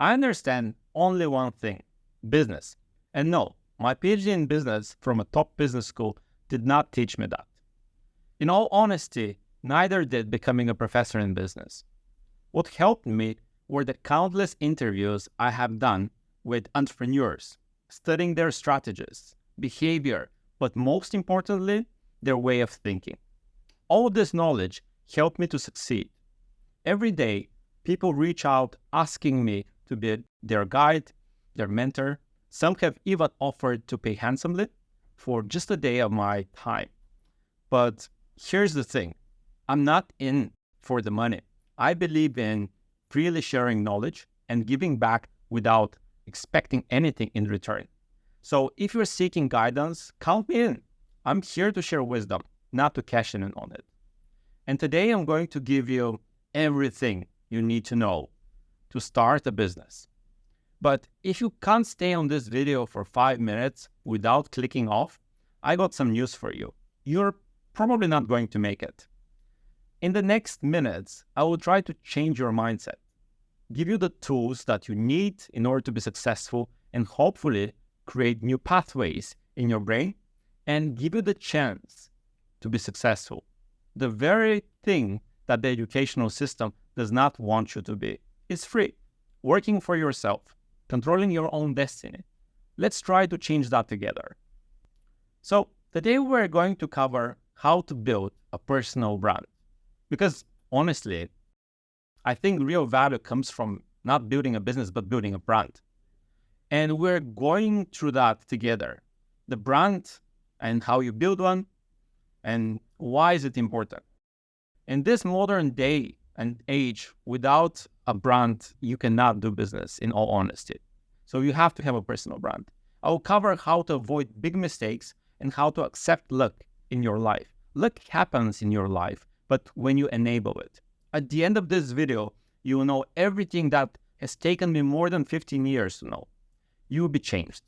I understand only one thing, business. And no, my PhD in business from a top business school did not teach me that. In all honesty, neither did becoming a professor in business. What helped me were the countless interviews I have done with entrepreneurs, studying their strategies, behavior, but most importantly, their way of thinking. All of this knowledge helped me to succeed. Every day, people reach out asking me to be their guide, their mentor. Some have even offered to pay handsomely for just a day of my time. But here's the thing, I'm not in for the money. I believe in freely sharing knowledge and giving back without expecting anything in return. So if you're seeking guidance, count me in. I'm here to share wisdom, not to cash in on it. And today I'm going to give you everything you need to know to start a business. But if you can't stay on this video for 5 minutes without clicking off, I got some news for you. You're probably not going to make it. In the next minutes, I will try to change your mindset, give you the tools that you need in order to be successful, and hopefully create new pathways in your brain and give you the chance to be successful. The very thing that the educational system does not want you to be. It's free, working for yourself, controlling your own destiny. Let's try to change that together. So today we're going to cover how to build a personal brand. Because honestly, I think real value comes from not building a business, but building a brand. And we're going through that together. The brand and how you build one and why is it important. In this modern day and age, without a brand, you cannot do business, in all honesty. So you have to have a personal brand. I will cover how to avoid big mistakes and how to accept luck in your life. Luck happens in your life, but when you enable it. At the end of this video, you will know everything that has taken me more than 15 years to know. You will be changed.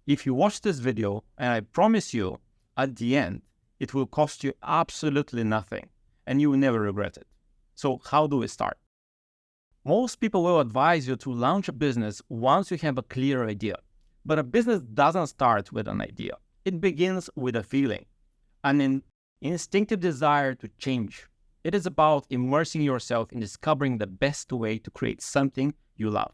If you watch this video, and I promise you, at the end, it will cost you absolutely nothing, and you will never regret it. So how do we start? Most people will advise you to launch a business once you have a clear idea. But a business doesn't start with an idea. It begins with a feeling, an instinctive desire to change. It is about immersing yourself in discovering the best way to create something you love.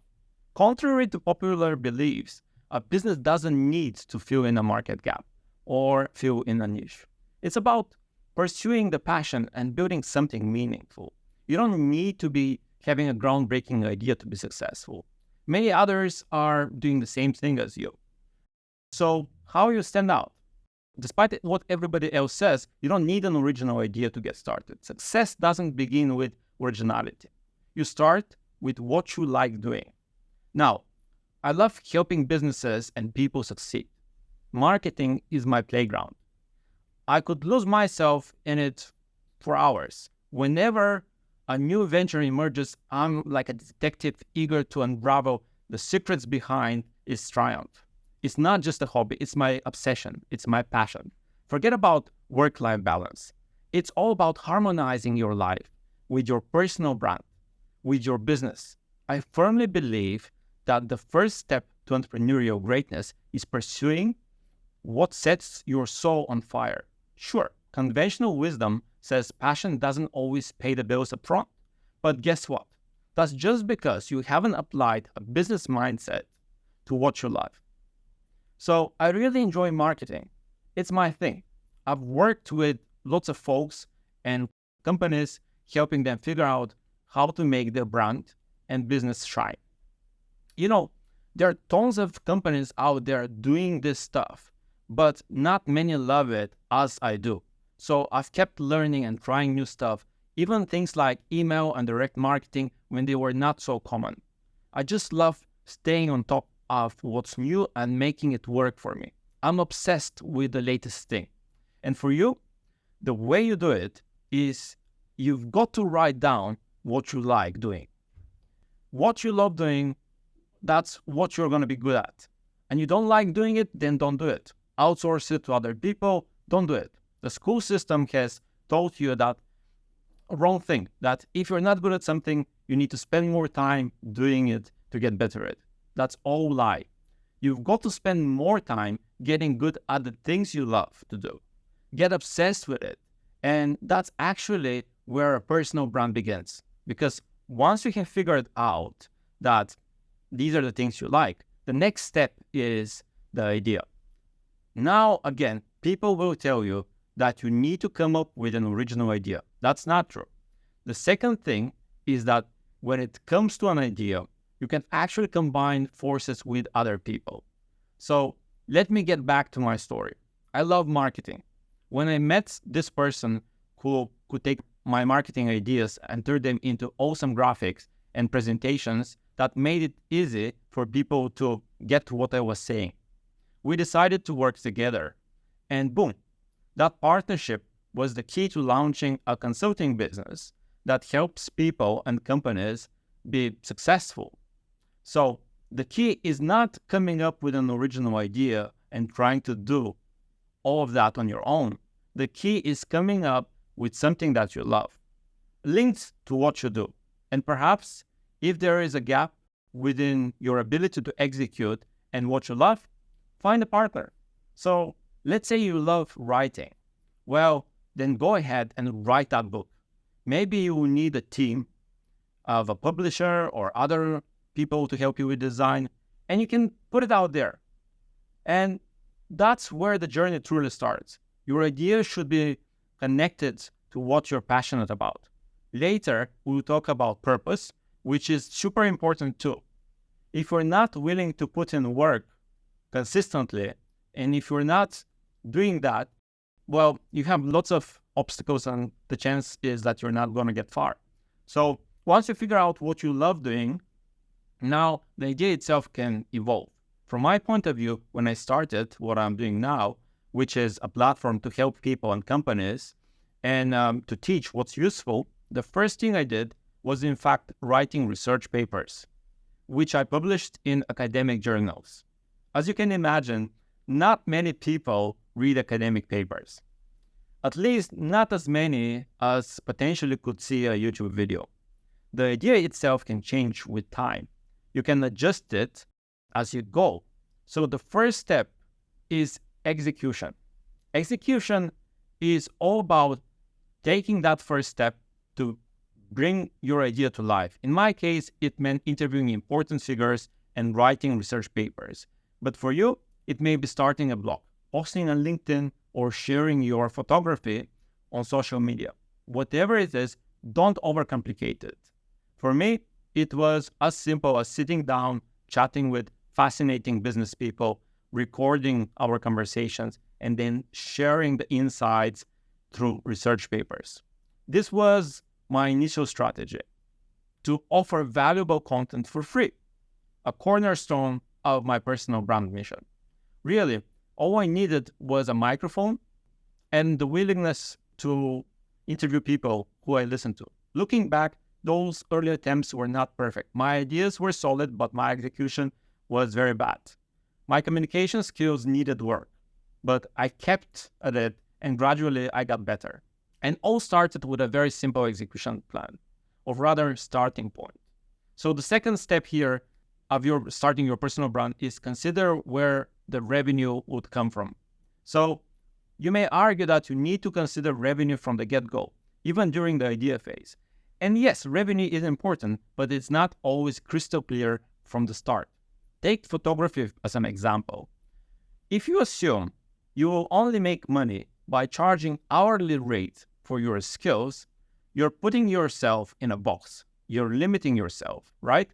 Contrary to popular beliefs, a business doesn't need to fill in a market gap or fill in a niche. It's about pursuing the passion and building something meaningful. You don't need to be having a groundbreaking idea to be successful. Many others are doing the same thing as you. So how you stand out? Despite what everybody else says, you don't need an original idea to get started. Success doesn't begin with originality. You start with what you like doing. Now, I love helping businesses and people succeed. Marketing is my playground. I could lose myself in it for hours. Whenever a new venture emerges, I'm like a detective eager to unravel the secrets behind its triumph. It's not just a hobby, it's my obsession, it's my passion. Forget about work-life balance. It's all about harmonizing your life with your personal brand, with your business. I firmly believe that the first step to entrepreneurial greatness is pursuing what sets your soul on fire. Sure, conventional wisdom says passion doesn't always pay the bills up front. But guess what? That's just because you haven't applied a business mindset to what you love. So I really enjoy marketing. It's my thing. I've worked with lots of folks and companies, helping them figure out how to make their brand and business shine. You know, there are tons of companies out there doing this stuff, but not many love it as I do. So I've kept learning and trying new stuff, even things like email and direct marketing when they were not so common. I just love staying on top of what's new and making it work for me. I'm obsessed with the latest thing. And for you, the way you do it is you've got to write down what you like doing. What you love doing, that's what you're going to be good at. And you don't like doing it, then don't do it. Outsource it to other people, don't do it. The school system has taught you that wrong thing, that if you're not good at something, you need to spend more time doing it to get better at. That's all lie. You've got to spend more time getting good at the things you love to do. Get obsessed with it. And that's actually where a personal brand begins. Because once you have figured out that these are the things you like, the next step is the idea. Now, again, people will tell you that you need to come up with an original idea. That's not true. The second thing is that when it comes to an idea, you can actually combine forces with other people. So let me get back to my story. I love marketing. When I met this person who could take my marketing ideas and turn them into awesome graphics and presentations that made it easy for people to get to what I was saying, we decided to work together. And boom, that partnership was the key to launching a consulting business that helps people and companies be successful. So the key is not coming up with an original idea and trying to do all of that on your own. The key is coming up with something that you love, linked to what you do. And perhaps if there is a gap within your ability to execute and what you love, find a partner. So let's say you love writing. Well, then go ahead and write that book. Maybe you will need a team of a publisher or other people to help you with design, and you can put it out there. And that's where the journey truly starts. Your idea should be connected to what you're passionate about. Later, we'll talk about purpose, which is super important too. If you're not willing to put in work consistently, and if you're not doing that, well, you have lots of obstacles and the chance is that you're not going to get far. So once you figure out what you love doing, now the idea itself can evolve. From my point of view, when I started what I'm doing now, which is a platform to help people and companies and to teach what's useful, the first thing I did was in fact writing research papers, which I published in academic journals. As you can imagine, not many people read academic papers. At least not as many as potentially could see a YouTube video. The idea itself can change with time. You can adjust it as you go. So the first step is execution. Execution is all about taking that first step to bring your idea to life. In my case, it meant interviewing important figures and writing research papers. But for you, it may be starting a blog, posting on LinkedIn, or sharing your photography on social media. Whatever it is, don't overcomplicate it. For me, it was as simple as sitting down, chatting with fascinating business people, recording our conversations, and then sharing the insights through research papers. This was my initial strategy, to offer valuable content for free, a cornerstone of my personal brand mission. Really, all I needed was a microphone and the willingness to interview people who I listened to. Looking back, those early attempts were not perfect. My ideas were solid, but my execution was very bad. My communication skills needed work, but I kept at it and gradually I got better. And all started with a very simple execution plan, or rather starting point. So the second step here of your starting your personal brand is consider where the revenue would come from. So you may argue that you need to consider revenue from the get-go, even during the idea phase. And yes, revenue is important, but it's not always crystal clear from the start. Take photography as an example. If you assume you will only make money by charging hourly rate for your skills, you're putting yourself in a box. You're limiting yourself, right?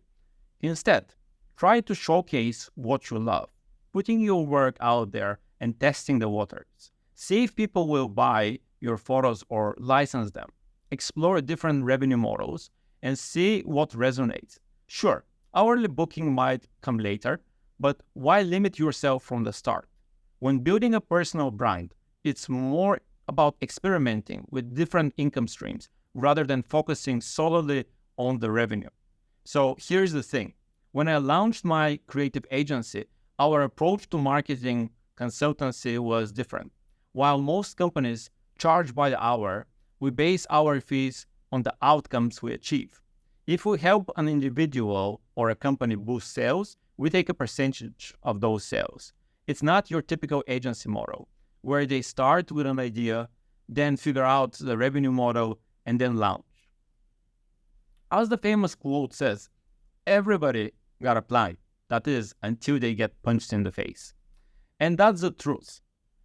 Instead, try to showcase what you love, putting your work out there and testing the waters. See if people will buy your photos or license them. Explore different revenue models and see what resonates. Sure, hourly booking might come later, but why limit yourself from the start? When building a personal brand, it's more about experimenting with different income streams rather than focusing solely on the revenue. So here's the thing. When I launched my creative agency, our approach to marketing consultancy was different. While most companies charge by the hour, we base our fees on the outcomes we achieve. If we help an individual or a company boosts sales, we take a percentage of those sales. It's not your typical agency model, where they start with an idea, then figure out the revenue model, and then launch. As the famous quote says, everybody got a plan. That is, until they get punched in the face. And that's the truth.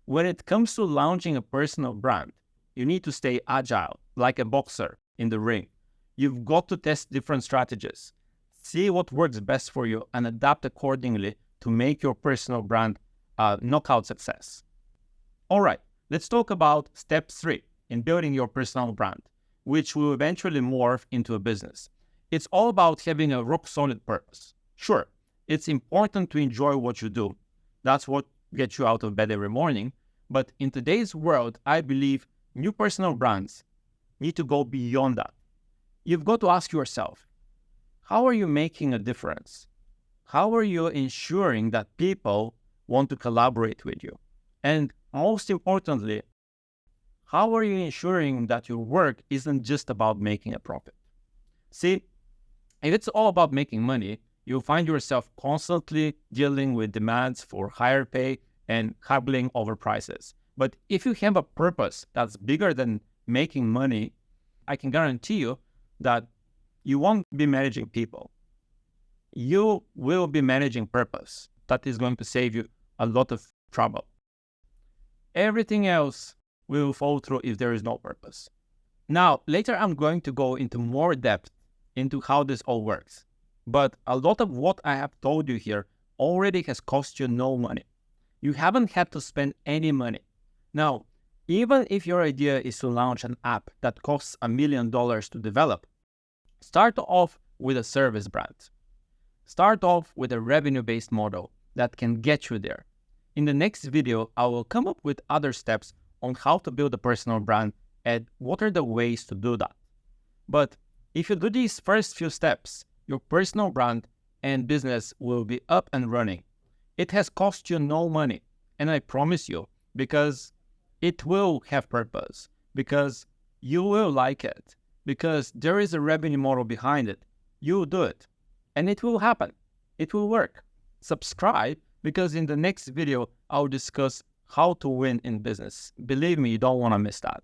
When it comes to launching a personal brand, you need to stay agile, like a boxer in the ring. You've got to test different strategies, see what works best for you, and adapt accordingly to make your personal brand a knockout success. All right, let's talk about step 3 in building your personal brand, which will eventually morph into a business. It's all about having a rock-solid purpose. Sure, it's important to enjoy what you do. That's what gets you out of bed every morning. But in today's world, I believe new personal brands need to go beyond that. You've got to ask yourself, how are you making a difference? How are you ensuring that people want to collaborate with you? And most importantly, how are you ensuring that your work isn't just about making a profit? See, if it's all about making money, you'll find yourself constantly dealing with demands for higher pay and haggling over prices. But if you have a purpose that's bigger than making money, I can guarantee you that you won't be managing people. You will be managing purpose. That is going to save you a lot of trouble. Everything else will fall through if there is no purpose. Now, later I'm going to go into more depth into how this all works. But a lot of what I have told you here already has cost you no money. You haven't had to spend any money. Now, even if your idea is to launch an app that costs $1 million to develop, start off with a service brand. Start off with a revenue-based model that can get you there. In the next video, I will come up with other steps on how to build a personal brand and what are the ways to do that. But if you do these first few steps, your personal brand and business will be up and running. It has cost you no money, and I promise you, because it will have purpose, because you will like it, because there is a revenue model behind it. You'll do it, and it will happen. It will work. Subscribe, because in the next video, I'll discuss how to win in business. Believe me, you don't want to miss that.